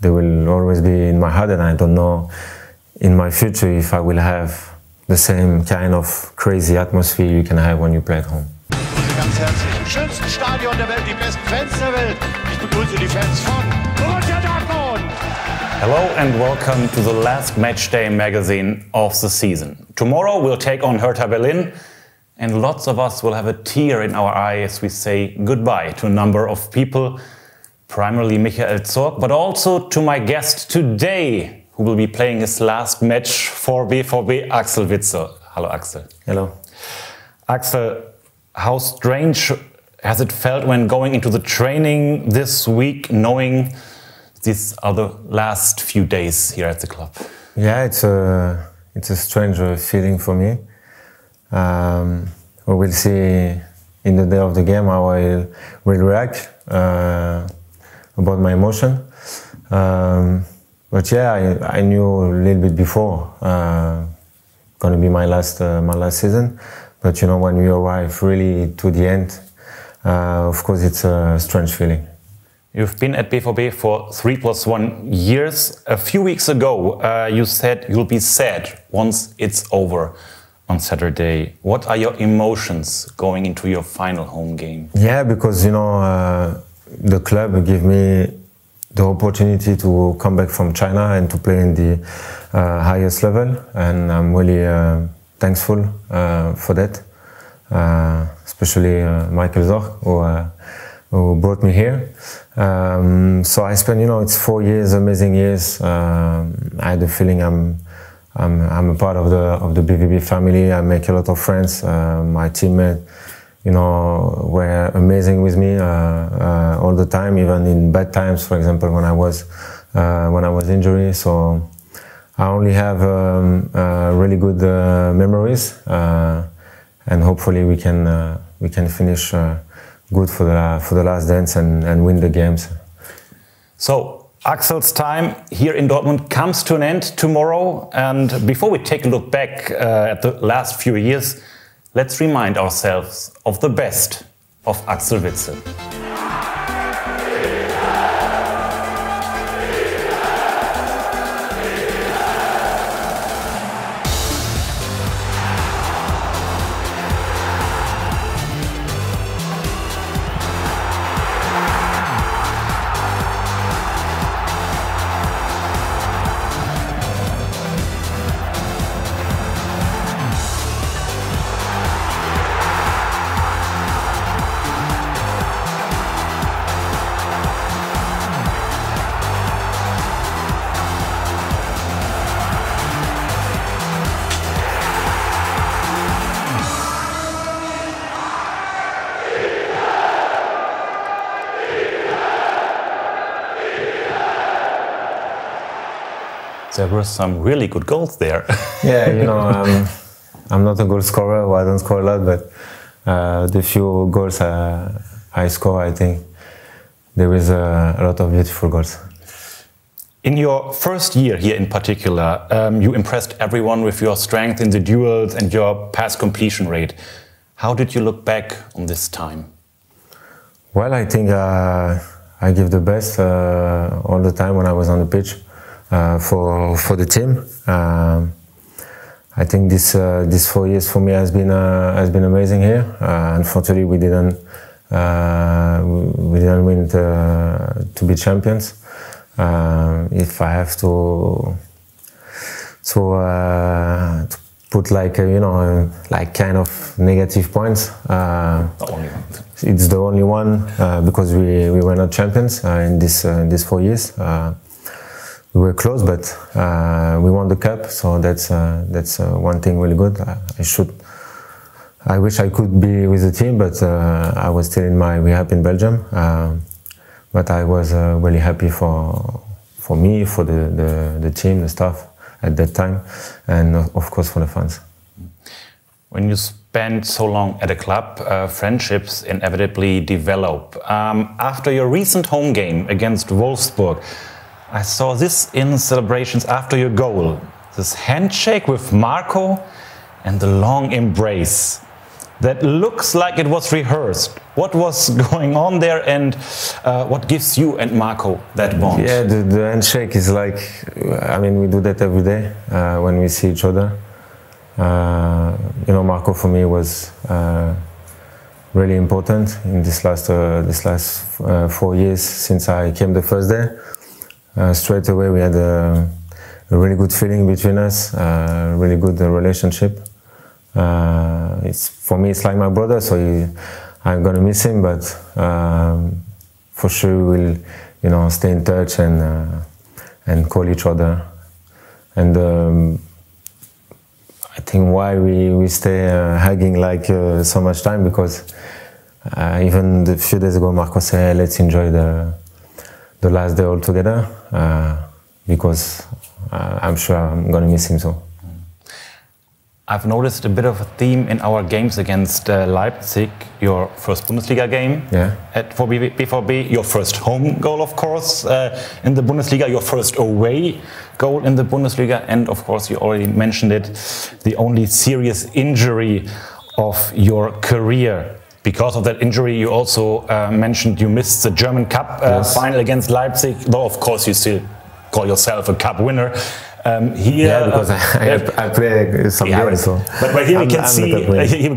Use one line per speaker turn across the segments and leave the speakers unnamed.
they will always be in my heart, and I don't know in my future if I will have the same kind of crazy atmosphere you can have when you play at home.
Ganz herzlich. Im schönsten Stadion der Welt, die besten Fans der Welt. Ich begrüße die Fans von Borussia Dortmund.
Hello and welcome to the last Matchday magazine of the season. Tomorrow we'll take on Hertha Berlin, and lots of us will have a tear in our eye as we say goodbye to a number of people, primarily Michael Zorc, but also to my guest today, who will be playing his last match for BVB, Axel Witsel. Hello, Axel.
Hello.
Axel, how strange has it felt when going into the training this week, knowing these are the last few days here at the club?
Yeah, it's a strange feeling for me. We will see in the day of the game how I will react about my emotion. But yeah, I knew a little bit before gonna be my last season. But you know, when we arrive really to the end, of course, it's a strange feeling.
You've been at BVB for 3+1 years. A few weeks ago, you said you'll be sad once it's over on Saturday. What are your emotions going into your final home game?
Yeah, because you know, the club gave me the opportunity to come back from China and to play in the highest level, and I'm really thankful for that, especially Michael Zorc, who brought me here. So I spent, you know, it's 4 years, amazing years. I had the feeling I'm a part of the BVB family. I make a lot of friends. My teammates, you know, were amazing with me all the time, even in bad times. For example, when I was injured. So I only have really good memories, and hopefully we can finish good for the last dance and win the games.
So Axel's time here in Dortmund comes to an end tomorrow, and before we take a look back at the last few years, let's remind ourselves of the best of Axel Witsel. There were some really good goals there.
Yeah, you know, I'm not a goal scorer, or I don't score a lot, but the few goals I score, I think there is a lot of beautiful goals.
In your first year here in particular, you impressed everyone with your strength in the duels and your pass completion rate. How did you look back on this time?
Well, I think I give the best all the time when I was on the pitch. For the team, I think this 4 years for me has been amazing here. Unfortunately, we didn't win to be champions. If I have to put like you know, like kind of negative points, it's the only one because we were not champions in this 4 years. We were close, but we won the cup, so that's one thing really good. I wish I could be with the team, but I was still in my rehab in Belgium. But I was really happy for me, for the team, the staff at that time, and of course for the fans.
When you spend so long at a club, friendships inevitably develop. After your recent home game against Wolfsburg, I saw this in celebrations after your goal. This handshake with Marco and the long embrace. That looks like it was rehearsed. What was going on there, and what gives you and Marco that bond?
Yeah, the handshake is like, I mean, we do that every day when we see each other. You know, Marco for me was really important in this last 4 years since I came the first day. Straight away we had a really good feeling between us, really good relationship. For me it's like my brother, so I'm gonna miss him, but for sure we'll, you know, stay in touch and call each other. And I think why we stay hugging like so much time, because even a few days ago Marco said, hey, let's enjoy the last day all together, because I'm sure I'm gonna miss him so.
I've noticed a bit of a theme in our games against Leipzig, your first Bundesliga game at BVB, your first home goal, of course, in the Bundesliga, your first away goal in the Bundesliga, and of course, you already mentioned it, the only serious injury of your career. Because of that injury, you also mentioned you missed the German Cup final against Leipzig, though of course you still call yourself a cup winner.
Yeah, because I play some games. So
but here we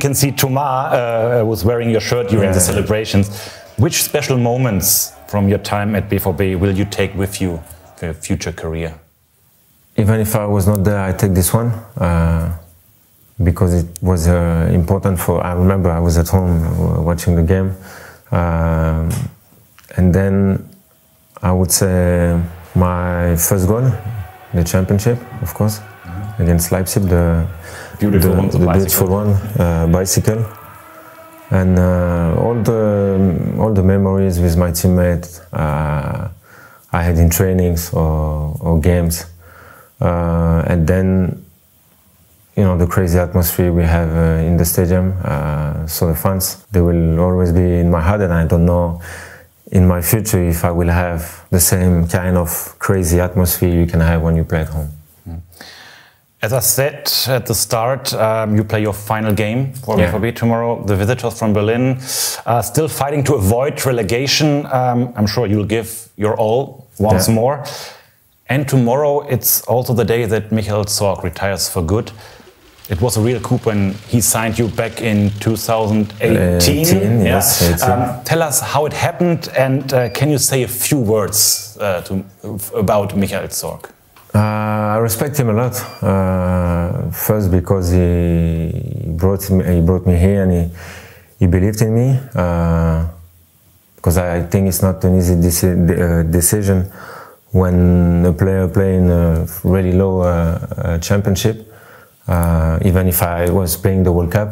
can see Thomas was wearing your shirt during the celebrations. Which special moments from your time at BVB will you take with you for your future career?
Even if I was not there, I take this one because it was important for. I remember I was at home watching the game, and then I would say my first goal. The championship, of course, against Leipzig, the beautiful one, bicycle, and all the memories with my teammates I had in trainings or games, and then, you know, the crazy atmosphere we have in the stadium. So the fans, they will always be in my heart, and I don't know in my future if I will have the same kind of crazy atmosphere you can have when you play at home.
As I said at the start, you play your final game for BVB tomorrow. The visitors from Berlin are still fighting to avoid relegation. I'm sure you'll give your all once more. And tomorrow it's also the day that Michael Zorc retires for good. It was a real coup when he signed you back in 2018.
Yes.
Tell us how it happened, and can you say a few words about Michael Zorc?
I respect him a lot. First because he brought me here and he believed in me. Because I think it's not an easy decision when a player playing a really low championship. Even if I was playing the World Cup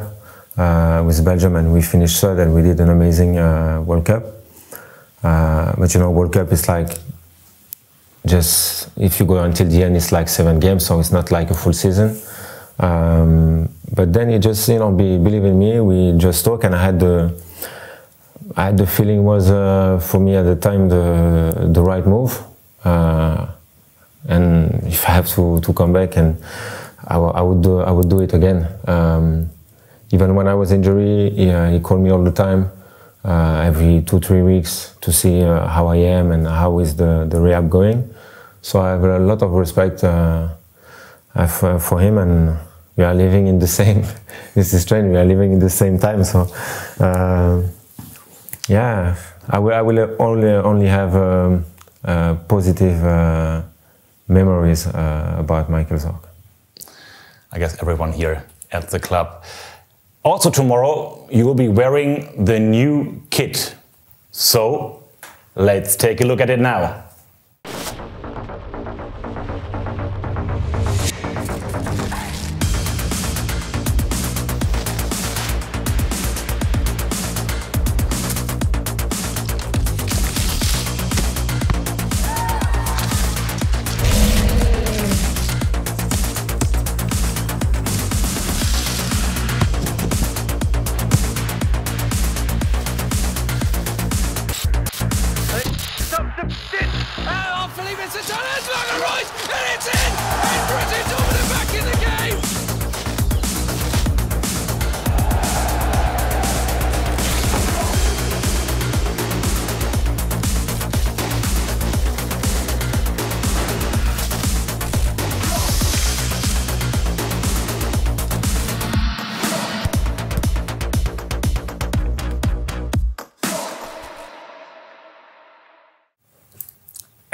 with Belgium and we finished third and we did an amazing World Cup. But you know, World Cup is like, just if you go until the end, it's like 7 games, so it's not like a full season. But then he just, you know, believe in me. We just talk, and I had the feeling was for me at the time the right move. And if I have to come back, and I would do it again. Even when I was injured, he called me all the time, every 2-3 weeks, to see how I am and how is the rehab going. So I have a lot of respect for him, and we are living in the same. This is strange. We are living in the same time. So yeah, I will only have positive memories about Michael Zorc.
I guess everyone here at the club. Also tomorrow you will be wearing the new kit. So let's take a look at it now.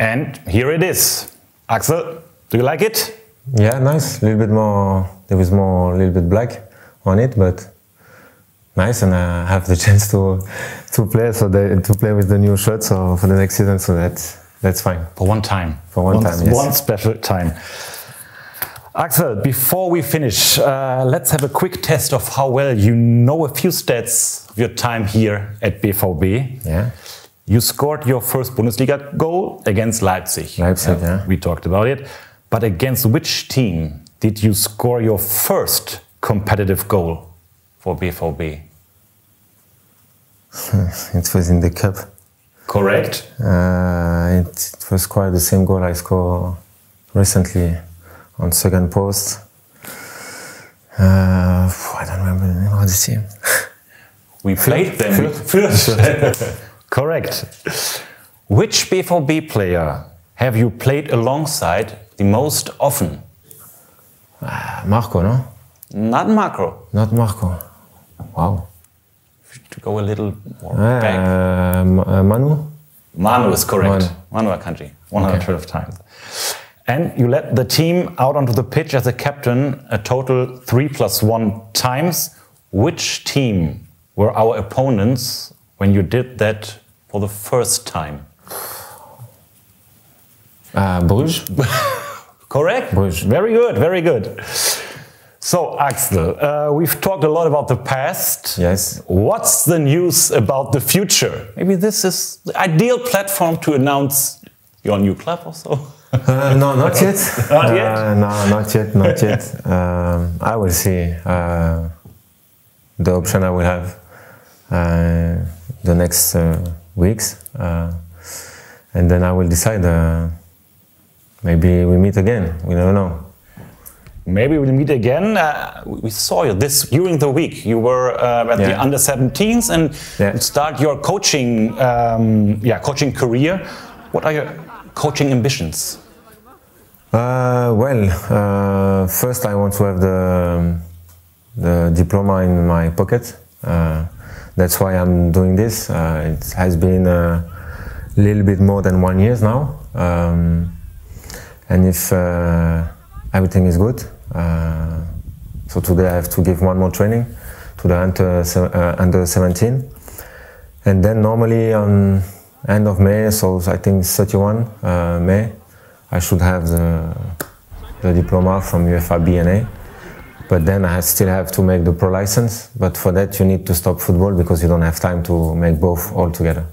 And here it is. Axel, do you like it?
Yeah, nice. A little bit more. There was more, a little bit black on it, but nice. And I have the chance to play, to play with the new shirt. So for the next season, so that's fine.
For one time.
For one time, yes.
One special time. Axel, before we finish, let's have a quick test of how well you know a few stats of your time here at BVB.
Yeah.
You scored your first Bundesliga goal against Leipzig.
Leipzig, yeah.
We talked about it. But against which team did you score your first competitive goal for BVB?
It was in the cup.
Correct.
It was quite the same goal I scored recently on second post. I don't remember the name of the team.
We played them first. Correct. Which BVB player have you played alongside the most often?
Marco, no?
Not Marco.
Not Marco. Wow.
To go a little more back.
Manu?
Manu is correct. Manu Akanji, 112 times. And you led the team out onto the pitch as a captain a total 3+1 times. Which team were our opponents when you did that for the first time?
Bruges?
Correct?
Bruges.
Very good, very good. So, Axel, we've talked a lot about the past.
Yes.
What's the news about the future? Maybe this is the ideal platform to announce your new club or so?
No, not yet.
Not yet?
No, not yet, not yet. I will see the option I will have the next weeks. And then I will decide. Maybe we meet again. We never know.
Maybe we'll meet again. We saw you during the week. You were at the under-17s and start your coaching, coaching career. What are your coaching ambitions?
First I want to have the diploma in my pocket. That's why I'm doing this. It has been a little bit more than 1 year now. And if everything is good, so today I have to give one more training to the under 17, and then normally on end of May, so I think 31 May, I should have the diploma from UEFA BNA. But then I still have to make the pro license. But for that you need to stop football because you don't have time to make both all together.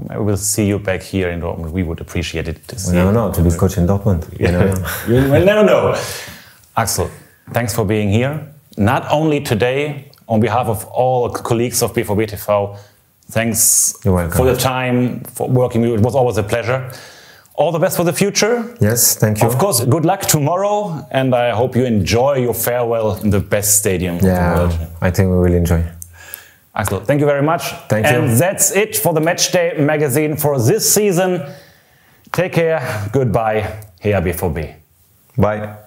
Maybe we'll see you back here in Dortmund. We would appreciate it to see
you. We never know, to be coach in Dortmund. You never know.
You will never know. Axel, thanks for being here. Not only today, on behalf of all colleagues of BVB TV, thanks for your time, for working with you. It was always a pleasure. All the best for the future.
Yes, thank you.
Of course, good luck tomorrow, and I hope you enjoy your farewell in the best stadium of the world.
I think we will enjoy.
Axel, thank you very much.
Thank you.
And that's it for the Matchday magazine for this season. Take care. Goodbye. Here BVB.
Bye.